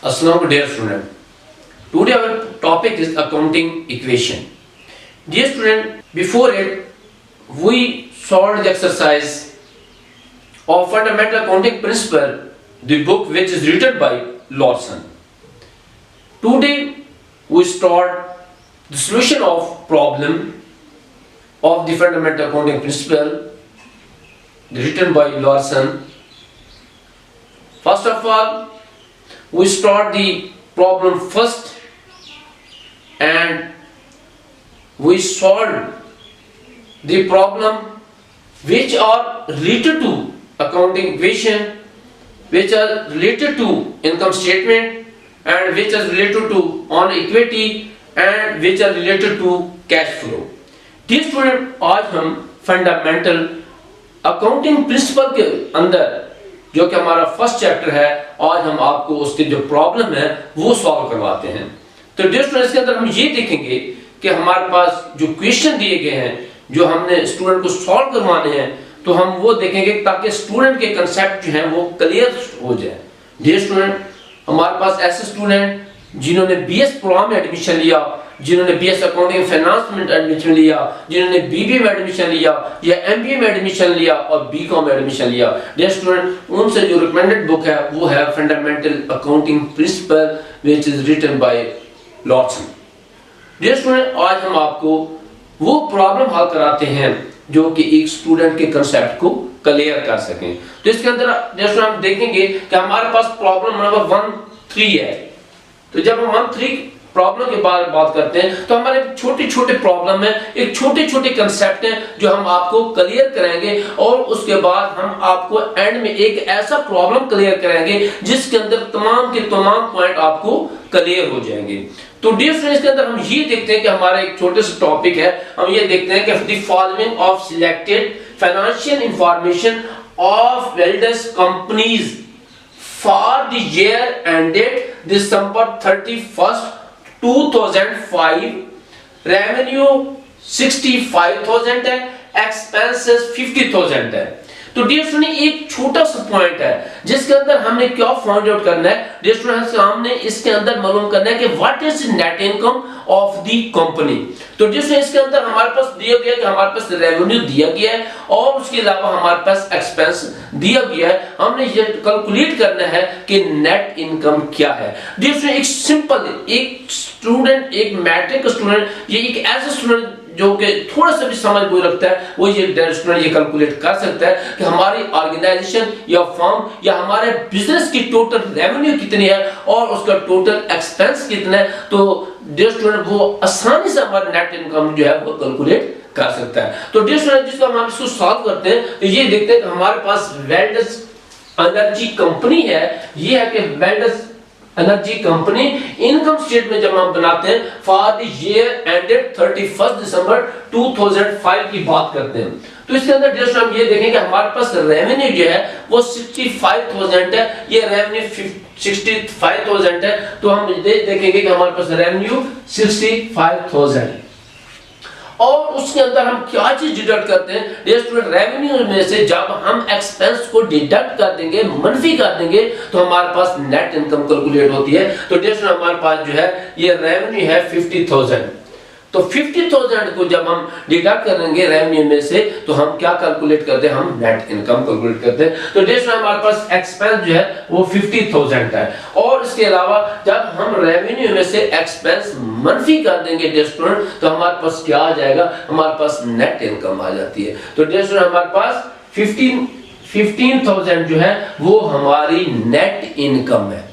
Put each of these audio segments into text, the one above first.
Assalamu dear student. Today our topic is accounting equation. Dear student, before it we solved the exercise of fundamental accounting principle, the book which is written by Lawson. Today we start the solution of problem of the fundamental accounting principle written by Lawson. First of all, we start the problem first and we solve the problem which are related to accounting equation, which are related to income statement, and which are related to on equity, and which are related to cash flow. Dear student, आज हम fundamental accounting principal के अंदर जो कि हमारा first chapter है, आज हम आपको उसके जो प्रॉब्लम है वो सॉल्व करवाते हैं। तो डियर स्टूडेंट्स, इसके अंदर हम ये देखेंगे कि हमारे पास जो क्वेश्चन दिए गए हैं जो हमने स्टूडेंट को सॉल्व करवाने हैं, तो हम वो देखेंगे ताकि स्टूडेंट के कंसेप्ट जो हैं वो क्लियर हो जाए। डियर स्टूडेंट, हमारे पास ऐसे स्टूडेंट जिन्होंने बीएस प्रोग्राम में एडमिशन लिया, जिन्होंने बीएस अकाउंटिंग फाइनेंस में एडमिशन लिया, जिन्होंने बीबीए में एडमिशन लिया या एमबीए में एडमिशन लिया और बीकॉम में एडमिशन लिया, डियर स्टूडेंट, उनसे जो रिकमेंडेड बुक है वो है fundamental accounting principle which is written by Lawson. Dear student, आज हम आपको वो प्रॉब्लम हल कराते हैं जो कि एक स्टूडेंट के कंसेप्ट को क्लियर कर सकें। तो इसके अंदर डियर स्टूडेंट हम देखेंगे कि हमारे पास प्रॉब्लम नंबर 1-3 है। तो जब हम 1-3 प्रॉब्लम के बारे में बात करते हैं तो हमारे छोटे छोटे प्रॉब्लम है, एक छोटे छोटे कंसेप्ट हैं जो हम आपको क्लियर कराएंगे और उसके बाद हम आपको एंड में एक ऐसा प्रॉब्लम क्लियर कराएंगे जिसके अंदर तमाम के तमाम पॉइंट आपको क्लियर हो जाएंगे। तो डियर फ्रेंड्स, के अंदर हम ये देखते हैं कि हमारा एक छोटे से टॉपिक है, हम ये देखते हैं कि the following of selected financial information of welders companies for the year ended December 31st 2005, revenue 65,000 है, expenses 50,000 है। तो डियर स्टूडेंट, एक छोटा सा पॉइंट है जिसके अंदर हमने क्या फाइंड आउट करना है। डियर स्टूडेंट, हमने इसके अंदर मालूम करना है कि what is net income of the company. तो डियर स्टूडेंट, इसके अंदर हमारे पास दिया गया कि हमारे पास रेवेन्यू दिया गया है और उसके अलावा हमारे पास एक्सपेंस दिया गया है। हमने ये कैलकुलेट करना है कि नेट इनकम क्या है। डियर स्टूडेंट, एक सिंपल एक स्टूडेंट, एक मैट्रिक स्टूडेंट, ये एक ऐसा स्टूडेंट जो कि थोड़ा सा भी समझ कोई रखता है वो ये स्टूडेंट ये कैलकुलेट कर सकता है कि हमारी ऑर्गेनाइजेशन या फर्म या हमारे बिजनेस की टोटल रेवेन्यू कितनी है और उसका टोटल एक्सपेंस कितना है। तो डियर स्टूडेंट, वो आसानी से हमारा नेट इनकम जो है वो कैलकुलेट कर सकता है। तो डियर स्टूडेंट, जिसको हम इसको सॉल्व करते हैं तो ये देखते हैं कि हमारे पास वेल्डर्स एनर्जी कंपनी है। ये है कि welders energy company income statement जब हम बनाते हैं फॉर द ईयर एंडेड 31 दिसंबर 2005 की बात करते हैं, तो इसके अंदर जस्ट हम ये देखें कि हमारे पास रेवेन्यू जो है वो 65,000 है। ये रेवेन्यू 65,000 है, तो हम देखेंगे कि हमारे पास रेवेन्यू 65,000 और उसके अंदर हम क्या चीज डिडक्ट करते हैं। डियर स्टूडेंट, रेवेन्यू में से जब हम एक्सपेंस को डिडक्ट कर देंगे, मनफी कर देंगे, तो हमारे पास नेट इनकम कैलकुलेट होती है। तो डियर स्टूडेंट, हमारे पास जो है ये रेवेन्यू है 50,000। तो 50,000 को जब हम डिडक्ट करेंगे रेवेन्यू में से तो हम क्या कैलकुलेट करते हैं, हम नेट इनकम कैलकुलेट करते हैं। तो डियर स्टूडेंट, हमारे पास एक्सपेंस जो है वो 50,000 है और इसके अलावा जब हम रेवेन्यू में से एक्सपेंस मनफी कर देंगे डियर स्टूडेंट तो हमारे पास क्या आ जाएगा, हमारे पास नेट इनकम आ जाती है। तो डियर स्टूडेंट, हमारे पास 15,000 जो है वो हमारी नेट इनकम है।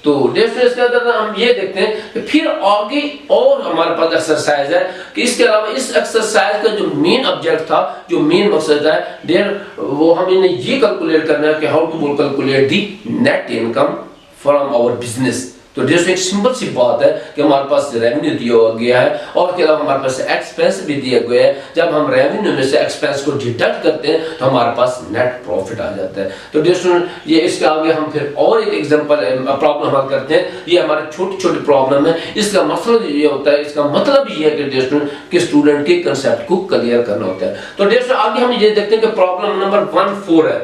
तो इसके अंदर हम ये देखते हैं कि फिर आगे और हमारे पास एक्सरसाइज है कि इसके अलावा इस एक्सरसाइज का जो मेन ऑब्जेक्ट था, जो मेन मकसद है डियर, वो हम इन्हें ये कैलकुलेट करना है कि how to calculate the net income from our business. तो डियर, एक सिंपल सी बात है कि हमारे पास रेवेन्यू दिया गया है और के अलावा हमारे पास एक्सपेंस भी दिया गया है। जब हम रेवेन्यू में से एक्सपेंस को डिडक्ट करते हैं तो हमारे पास नेट प्रॉफिट आ जाता है। तो डियर स्टूडेंट, ये इसके आगे हम फिर और एक एग्जांपल प्रॉब्लम हल करते हैं। ये हमारे छोटे छोटे प्रॉब्लम है, इसका मतलब ये होता है, इसका मतलब ये है कि डियर स्टूडेंट कि स्टूडेंट के कंसेप्ट को क्लियर करना होता है। तो डियर स्टूडेंट, आगे हम ये देखते हैं कि प्रॉब्लम नंबर 1-4 है।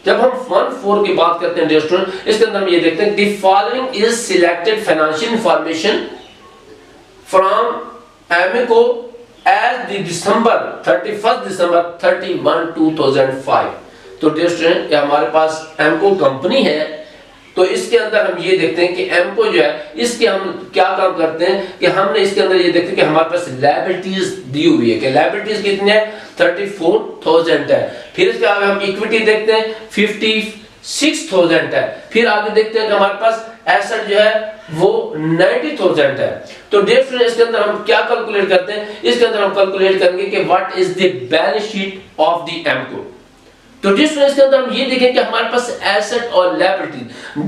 जब हम 1.4 की बात करते हैं डियर स्टूडेंट, इसके अंदर हम ये देखते हैं the following is selected financial information from Amco as the December 31 2005। तो डियर स्टूडेंट, हमारे पास एमको कंपनी है, तो इसके अंदर हम ये देखते हैं कि एमको जो है, इसके हम क्या काम करते हैं कि हमने इसके अंदर ये देखते हैं कि हमारे पास लायबिलिटीज दी हुई है कि लायबिलिटीज कितनी है 34,000 है। फिर इसके आगे हम इक्विटी देखते हैं 56,000 है। फिर आगे देखते हैं कि हमारे पास एसेट जो है वो 90,000 है। तो डियर स्टूडेंट, इसके अंदर हम क्या कैलकुलेट करते हैं, इसके अंदर हम कैलकुलेट करेंगे कि what is the balance sheet of the Emco. तो जिस इसके अंदर हम ये देखें कि हमारे पास एसेट और लायबिलिटी,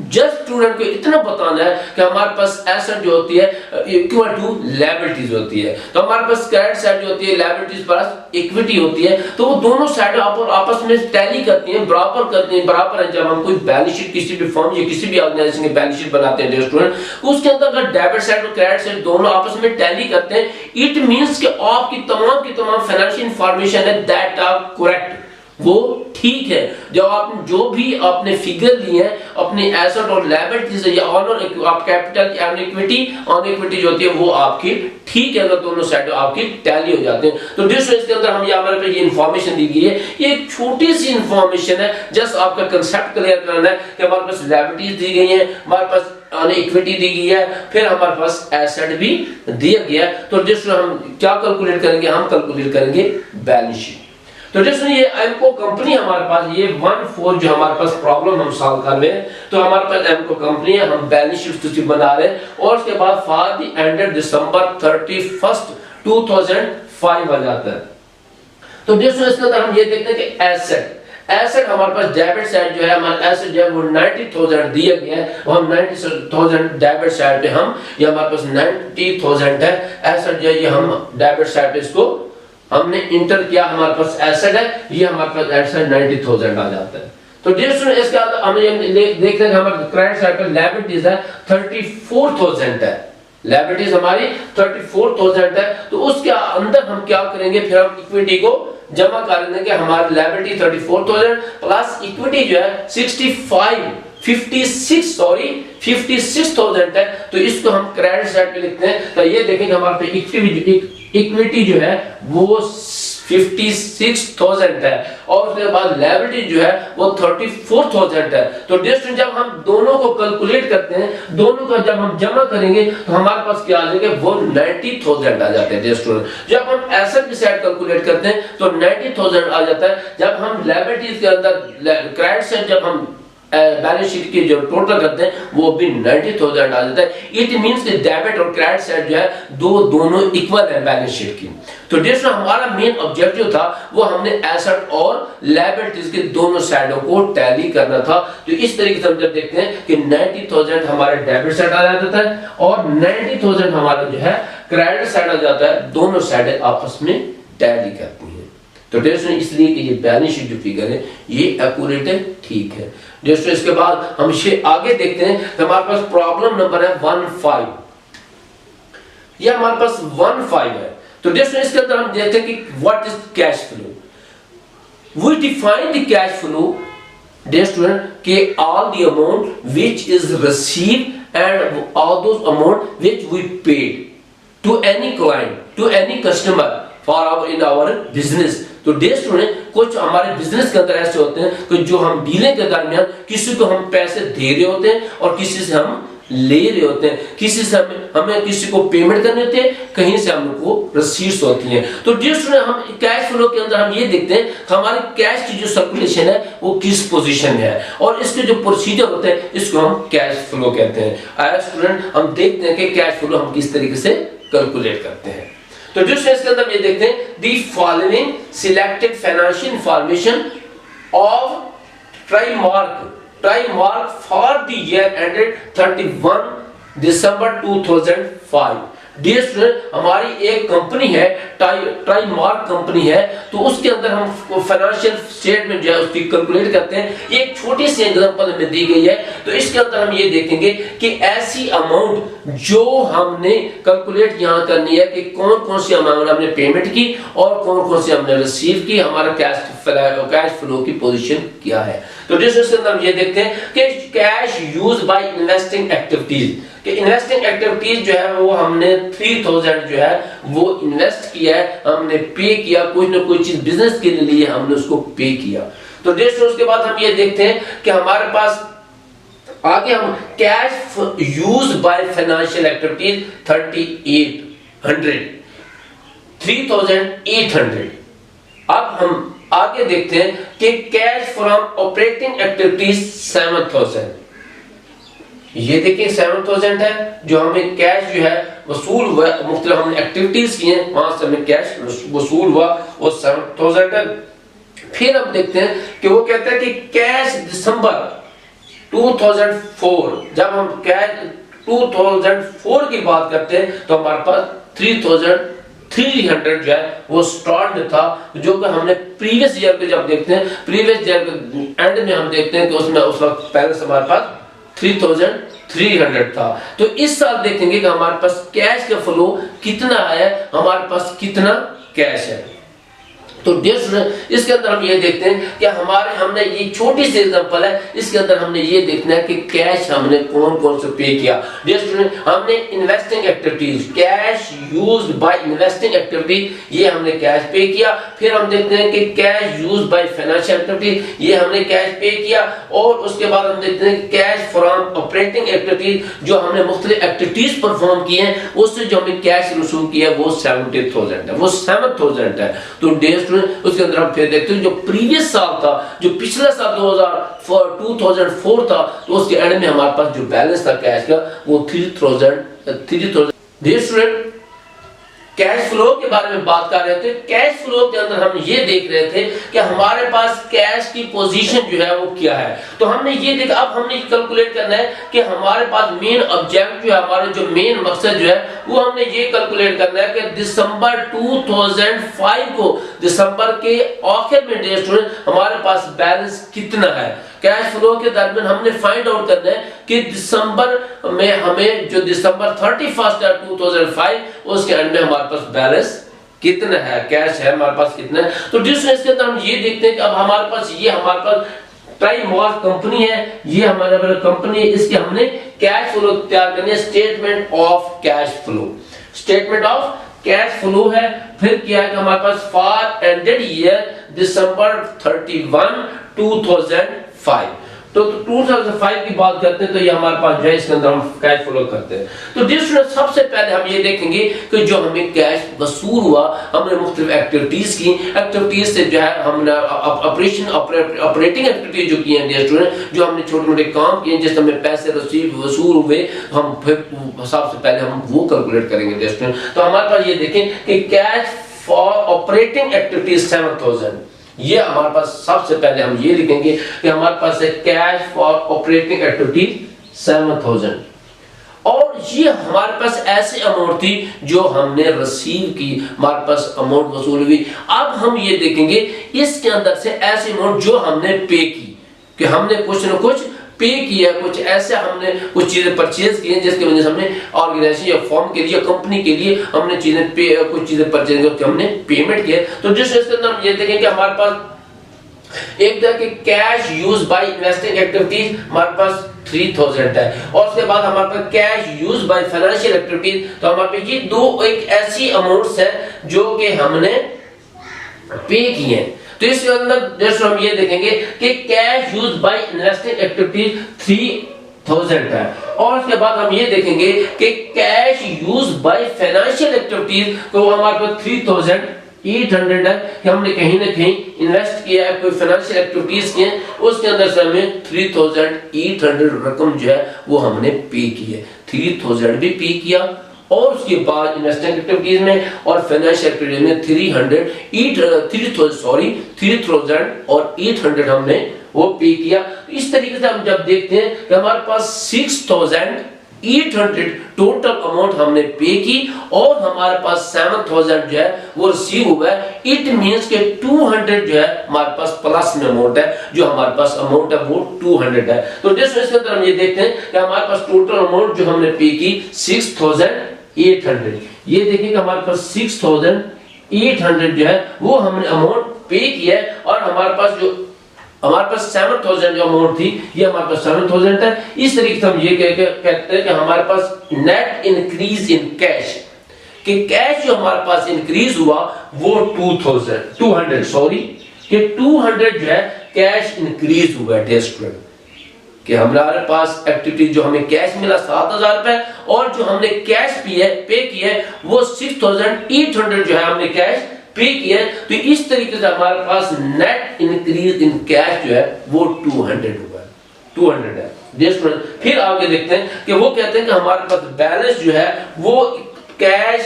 जस्ट स्टूडेंट को इतना बताना है कि हमारे पास एसेट जो होती है इक्वल टू लायबिलिटीज होती है। तो हमारे पास क्रेडिट साइड जो होती है लायबिलिटीज प्लस इक्विटी होती है, तो वो दोनों साइड आपस में टैली करती हैं, बराबर करती हैं, बराबर है। जब हम कोई बैलेंस शीट किसी भी फर्म या किसी भी ऑर्गेनाइजेशन की बैलेंस शीट बनाते हैं स्टूडेंट, उसके अंदर अगर डेबिट साइड और क्रेडिट साइड दोनों आपस में टैली करते हैं, इट मींस कि आपकी तमाम फाइनेंशियल इंफॉर्मेशन है दैट आर करेक्ट, वो ठीक है। जब आप जो भी आपने फिगर लिए हैं अपने एसेट और लायबिलिटीज या ऑन आप कैपिटल या इक्विटी ऑन इक्विटी जो होती है वो आपकी ठीक है, अगर दोनों साइड आपकी टैली हो जाते हैं। तो डिफरेंस के अंदर हम ये हमारे पे ये इंफॉर्मेशन दी गई है, ये एक छोटी सी इंफॉर्मेशन है, जस्ट आपका कंसेप्ट क्लियर करना है कि हमारे पास लायबिलिटीज दी गई है, हमारे पास ऑन इक्विटी दी गई है, फिर हमारे पास एसेट भी दिया गया है। तो डिफरेंस हम क्या कैलकुलेट करेंगे, हम कैलकुलेट करेंगे बैलेंस शीट। तो जैसे ये एमको कंपनी हमारे पास ये 1.4 जो हमारे पास प्रॉब्लम हम सॉल्व कर रहे हैं, तो हमारे पास एमको कंपनी है, हम बैलेंस शीट बना रहे हैं और उसके बाद फॉर द एंडेड December 31 2005 आ जाता है। तो जैसे इसके अंदर हम ये देखते हैं कि एसेट हमारे पास डेबिट साइड जो है, हमारा एसेट जो है वो 90,000 दिया गया है और हम 90,000 डेबिट साइड पे हम ये हमारे पास 90,000 है एसेट जो है, ये हम डेबिट साइड पे इसको हमने इंटर किया, हमारे पास एसेट है, ये हमारे पास एसेट 90,000 आ जाता है। तो डिस्ट्रीब्यूशन इसके बाद हम ये देख रहे हैं हमारे क्रेडिट साइड पे लायबिलिटीज है 34,000 है, लायबिलिटीज हमारी 34,000 है। तो उसके अंदर हम क्या करेंगे, फिर हम इक्विटी को जमा कर देंगे कि हमारी लायबिलिटी 34,000 प्लस इक्विटी जो है 56,000 है। तो इसको हम क्रेडिट साइड पे लिखते हैं। तो ये देखेंगे हमारे पे इक्विटी जो है वो 56,000 है और उसके बाद लायबिलिटी जो है वो 34,000 है। तो डिस्टेंस जब हम दोनों को कैलकुलेट करते हैं, दोनों का जब हम जमा करेंगे तो हमारे पास क्या आ जाएगा, वो 90,000 आ जाते हैं डिस्टेंस। जब हम एसेट की साइड कैलकुलेट करते हैं तो 90,000 आ जाता है। जब हम लायबिलिटीज के अंदर क्रेडिट साइड जब हम बैलेंस शीट की जो टोटल करते हैं वो भी 90,000 आ जाता है। इट मींस कि डेबिट और क्रेडिट साइड जो है दोनों इक्वल है बैलेंस शीट की। तो जिसमें हमारा मेन ऑब्जेक्टिव था वो हमने एसेट और लायबिलिटीज के दोनों साइडों को टैली करना था। तो इस तरीके से हम जब देखते हैं कि 90,000 हमारे डेबिट साइड आ जाता है और 90,000 हमारा जो है क्रेडिट साइड आ जाता है, दोनों साइड आपस में टैली करती हैं। तो दोस्तों इसलिए कि ये बैलेंस शीट जो फिगर है ये एक्यूरेट है, ठीक है दोस्तों। इसके बाद हम इसे आगे देखते हैं। हमारे पास प्रॉब्लम नंबर है 1.5, ये हमारे पास 1.5 है। तो दोस्तों इसके अंदर हम देखते हैं कि what is cash flow. We define the cash flow student के all the amount which is received and all those amount which we paid to any client to any customer for our in our business. तो डे student कुछ हमारे business के अंदर ऐसे होते हैं कि जो हम डीलिंग के दरमियान किसी को हम पैसे दे रहे होते हैं और किसी से हम ले रहे होते हैं, किसी से हमें किसी को पेमेंट करनी होती है, कहीं से हमको रसीट्स होती हैं। तो डे स्टूडेंट हम कैश फ्लो के अंदर हम ये देखते हैं कि हमारे कैश की जो सर्कुलेशन है वो किस पोजीशन में है और इसके जो प्रोसीजर होते हैं इसको हम कैश फ्लो कहते हैं। आया स्टूडेंट, हम देखते हैं कि कैश फ्लो हम किस तरीके से कैलकुलेट करते हैं। तो जो इसके अंदर ये देखते हैं the following selected financial information of Trimark for the year ended 31 December 2005। Dear student हमारी एक कंपनी है ट्राईमार्क कंपनी है, तो उसके अंदर हम फाइनेंशियल स्टेटमेंट जो है उसकी कैलकुलेट करते हैं। ये एक छोटी सी एग्जांपल में दी गई है। तो इसके अंदर हम ये देखेंगे कि ऐसी अमाउंट जो हमने कैलकुलेट यहाँ करनी है कि कौन कौन सी अमाउंट हमने पेमेंट की और कौन कौन सी हमने रिसीव की, हमारा कैश फ्लो की पोजीशन क्या है। तो डिस्ट्रीब्यूशन के अंदर हम ये देखते हैं कि cash use by investing activities, कि इन्वेस्टिंग एक्टिविटीज जो है वो हमने 3000 जो है वो इन्वेस्ट किया है, हमने पे किया, कुछ ना कुछ चीज बिजनेस के लिए हमने उसको पे किया। तो डिस्ट्रीब्यूशन उसके बाद हम ये देखते हैं कि हमारे पास आगे हम cash use by financial activities 3800। अब हम आगे देखते हैं कि कैश फ्रॉम ऑपरेटिंग एक्टिविटीज 7000। ये देखिए 7000 है जो हमें कैश जो है वसूल हुआ, मुख्तलिफ हमने एक्टिविटीज की हैं वहां से हमें कैश वसूल हुआ वो 7000 है। फिर हम देखते हैं कि वो कहते हैं कि कैश दिसंबर 2004, जब हम कैश 2004 की बात करते हैं तो हमारे पास 3300 जो है वो स्टॉक था, जो कि हमने प्रीवियस ईयर पे जब देखते हैं, प्रीवियस ईयर के एंड में हम देखते हैं कि उसमें उस वक्त बैलेंस हमारे पास 3300 था। तो इस साल देखेंगे कि हमारे पास कैश का फ्लो कितना है, हमारे पास कितना कैश है। तो डियर स्टूडेंट इसके अंदर हम ये देखते हैं कि हमने ये छोटी सी एग्जांपल है, इसके अंदर हमने ये देखना है कि कैश हमने कौन कौन से पे किया। डियर स्टूडेंट हमने investing activities, cash used by investing activities, ये हमने कैश पे किया। फिर हम देखते हैं कि cash used by financial activities, ये हमने कैश पे किया। और उसके बाद हम देखते हैं कि कैश फ्रॉम ऑपरेटिंग एक्टिविटीज, जो हमने मुख्तलिफ एक्टिविटीज परफॉर्म की हैं उससे जो हमें कैश वसूल किया वो 70,000 है, वो 7000 है। तो डियर उसके अंदर हम फिर देखते हैं जो प्रीवियस साल था, जो पिछला साल 2004 था, तो उसके एंड में हमारे पास जो बैलेंस था कैश का वो 3000। डियर स्टूडेंट कैश फ्लो के बारे में बात कर रहे थे। कैश फ्लो के अंदर हम ये देख रहे थे कि हमारे पास कैश की पोजीशन जो है वो क्या है। तो हमने ये देखा, अब हमने कैलकुलेट करना है कि हमारे पास मेन ऑब्जेक्ट जो है, हमारे जो मेन मकसद जो है वो हमने ये कैलकुलेट करना है कि दिसंबर 2005 को, दिसंबर के आखिर में डियर स्टूडेंट हमारे पास बैलेंस कितना है। कैश फ्लो के दरमियान हमने फाइंड आउट करना है कि दिसंबर में हमें जो दिसंबर 31 है 2005 उसके एंड में हमारे पास बैलेंस कितना है, कैश है हमारे पास कितना है। तो डिस्टेंस के अंदर हम ये देखते हैं कि अब हमारे पास प्राइम मॉल कंपनी है, ये हमारे कंपनी है, इसके हमने कैश फ्लो तैयार करनी है। Statement of cash flow, statement of cash flow है। फिर क्या है कि हमारे पास फॉर एंडेड ईयर दिसंबर 31 2005, तो 2005 की बात करते हैं तो ये हमारे पास जो है इसके अंदर हम कैश फ्लो करते हैं। तो डिस्ट्रीब्यूशन सबसे पहले हम ये देखेंगे कि जो हमें कैश वसूल हुआ, हमने मुख्तलिफ एक्टिविटीज की, एक्टिविटीज से जो है हमने ऑपरेटिंग एक्टिविटीज जो की हैं डिस्ट्रीब्यूशन, जो हमने छोटे मोटे काम किए जिससे हमें पैसे वसूल हुए, हम फिर सबसे पहले हम वो कैलकुलेट करेंगे डिस्ट्रीब्यूशन। तो हमारे पास ये देखें कि कैश फॉर ऑपरेटिंग एक्टिविटीज 7000, ये हमारे पास सबसे पहले हम ये लिखेंगे कि हमारे पास है कैश फॉर ऑपरेटिंग एक्टिविटीज 7000। और ये हमारे पास ऐसे अमाउंट थी जो हमने रिसीव की, हमारे पास अमाउंट वसूल हुई। अब हम ये देखेंगे इसके अंदर से ऐसे अमाउंट जो हमने पे की, कि हमने कुछ न कुछ पे किया, कुछ ऐसे हमने कुछ चीजें परचेज की हैं जिसकी वजह से हमने ऑर्गेनाइजेशन या फॉर्म के लिए, कंपनी के लिए हमने कुछ चीजें परचेज करके हमने पेमेंट किया। तो जिस इसके अंदर हम ये देखें कि हमारे पास एक तरह के cash use by investing activities हमारे पास 3000 है, और उसके बाद हमारे पास cash use by financial activities, तो हमारे पास ये दो एक ऐसी अमाउंट्स है जो कि हमने पे की हैं। तो इसके अंदर जैसे हम ये देखेंगे कि cash use by investing activities 3000 है, और उसके बाद हम ये देखेंगे कि cash use by financial activities तो हमारे पास 3800 है कि हमने कहीं ना कहीं इन्वेस्ट किया है, कोई फाइनेंशियल एक्टिविटीज की है, उसके अंदर से हमें 3800 रकम जो है वो हमने पे की है। 3000 भी पे किया, और उसके बाद इन्वेस्टिंग एक्टिविटीज में और फाइनेंशियल एक्टिविटीज में 3800 हमने वो पे किया। इस तरीके से हम जब देखते हैं कि हमारे पास 6800 टोटल अमाउंट हमने पे की और हमारे पास 7000 जो है वो रिसीव हुआ है, इट मींस के 200 जो है हमारे पास प्लस में अमाउंट है, जो हमारे पास अमाउंट है वो 200 है। तो डिस्टेंस के अंदर हम ये देखते हैं कि हमारे पास टोटल अमाउंट जो हमने पे की 6800, ये देखिए कि हमारे पास 6800 जो है वो हमने अमाउंट पे किया है, और हमारे पास जो हमारे पास 7000 जो अमाउंट थी, ये हमारे पास 7000 है। इस तरीके से हम ये कहते हैं कि हमारे पास नेट इंक्रीज इन कैश, कि कैश जो हमारे पास इंक्रीज हुआ वो 200 सॉरी कि 200 जो है कैश इंक्रीज हुआ है डियर स्टूडेंट, कि हमारे पास एक्टिविटी जो हमें कैश मिला 7000 रुपए, और जो हमने कैश पे किया है वो 6800 जो है हमने कैश पे किया है। तो इस तरीके से हमारे पास नेट इंक्रीज इन कैश जो है वो 200 हुआ है, 200 है डियर स्टूडेंट। फिर आगे देखते हैं कि वो कहते हैं कि हमारे पास बैलेंस जो है वो कैश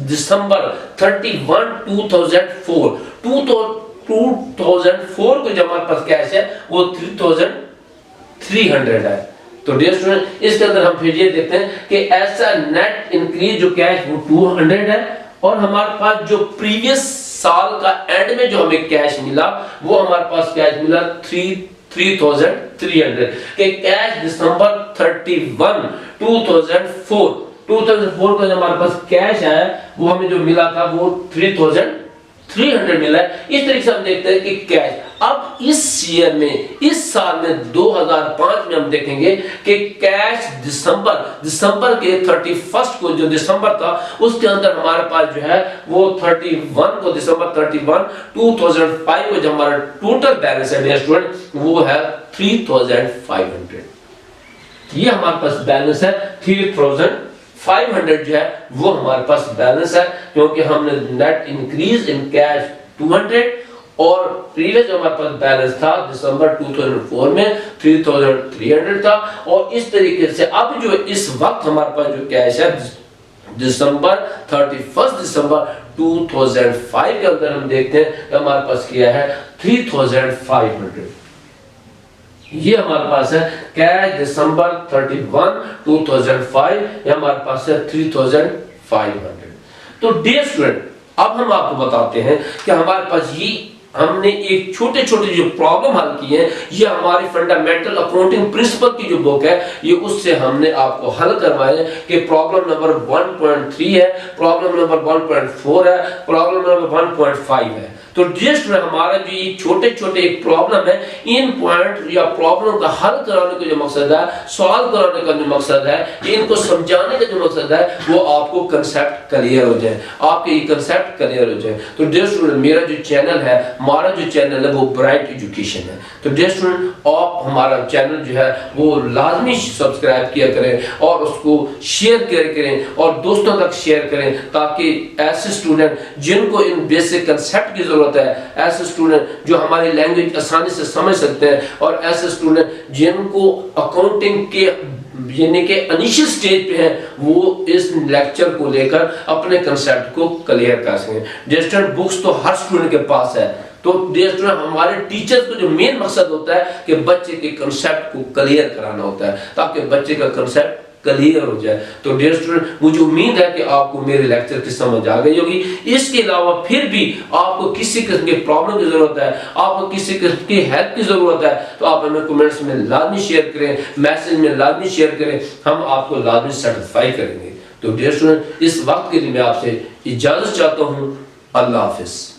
दिसंबर 31 2004 को जो हमारे पास कैश है वो 3300 है। तो डियर स्टूडेंट इसके अंदर हम फिर ये देखते हैं कि ऐसा नेट इंक्रीज जो कैश वो 200 है, और हमारे पास जो प्रीवियस साल का एंड में जो हमें कैश मिला वो हमारे पास कैश मिला 3300 के कैश दिसंबर 31 2004 का जो हमारे पास कैश है वो हमें जो मिला था वो 3300 मिला है। इस तरीके से हम देखते हैं कि कैश अब इस ईयर में, इस साल में 2005 में हम देखेंगे कि कैश दिसंबर के 31 को जो दिसंबर था उसके अंदर हमारे पास जो है वो 31 को दिसंबर 31 2005 को जो हमारा टोटल बैलेंस है स्टूडेंट वो है 3500। ये हमारे पास बैलेंस है 3500 जो है वो हमारे पास बैलेंस है, क्योंकि हमने नेट इंक्रीज इन कैश 200 और प्रीवियस जो हमारे पास बैलेंस था दिसंबर 2004 में 3300 था। और इस तरीके से अब जो इस वक्त हमारे पास जो कैश है दिसंबर 31 दिसंबर 2005 के अंदर हम देखते हैं कि हमारे पास क्या है 3500। ये हमारे पास है कैश दिसंबर 31 2005, ये हमारे पास है 3500। तो डियर स्टूडेंट अब हम आपको बताते हैं कि हमारे पास ये हमने एक छोटे छोटे जो प्रॉब्लम हल की है, ये हमारी फंडामेंटल अकाउंटिंग प्रिंसिपल की जो बुक है ये उससे हमने आपको हल करवाए कि प्रॉब्लम नंबर 1.3 है, प्रॉब्लम नंबर 1.4 है, प्रॉब्लम नंबर 1.5 है। तो डियर स्टूडेंट हमारा जो ये छोटे छोटे एक प्रॉब्लम है, इन पॉइंट या प्रॉब्लम का हल कराने का जो मकसद है, सॉल्व कराने का जो मकसद है, इनको समझाने का जो मकसद है वो आपको कंसेप्ट क्लियर हो जाए, आपके ये कंसेप्ट क्लियर हो जाए। तो डियर स्टूडेंट मेरा जो चैनल है, हमारा जो चैनल है वो ब्राइट एजुकेशन है। तो डियर स्टूडेंट आप हमारा चैनल जो है वो लाजमी सब्सक्राइब किया करें और उसको शेयर करें और दोस्तों तक शेयर करें, ताकि ऐसे स्टूडेंट जिनको इन बेसिक कंसेप्ट की जरूरत है, ऐसे स्टूडेंट जो हमारी लैंग्वेज आसानी से समझ सकते हैं, और ऐसे स्टूडेंट जिनको अकाउंटिंग के यानी कि इनिशियल स्टेज पे है वो इस लेक्चर को लेकर अपने कंसेप्ट को क्लियर कर सकें। डियर स्टूडेंट बुक्स तो हर स्टूडेंट के पास है, तो डियर स्टूडेंट हमारे टीचर्स को जो मेन मकसद होता है कि बच्चे के कंसेप्ट को क्लियर कराना होता है, ताकि बच्चे का कंसेप्ट क्लियर हो जाए। तो डियर स्टूडेंट मुझे उम्मीद है कि आपको मेरे लेक्चर की समझ आ गई होगी। इसके अलावा फिर भी आपको किसी किस्म की प्रॉब्लम की जरूरत है, आपको किसी किस्म की हेल्प की जरूरत है, तो आप हमें कमेंट्स में लाजमी शेयर करें, मैसेज में लाजमी शेयर करें, हम आपको लाजमी सेटिस्फाई करेंगे। तो डियर स्टूडेंट इस वक्त के लिए मैं आपसे इजाजत चाहता हूँ। अल्लाह हाफिज।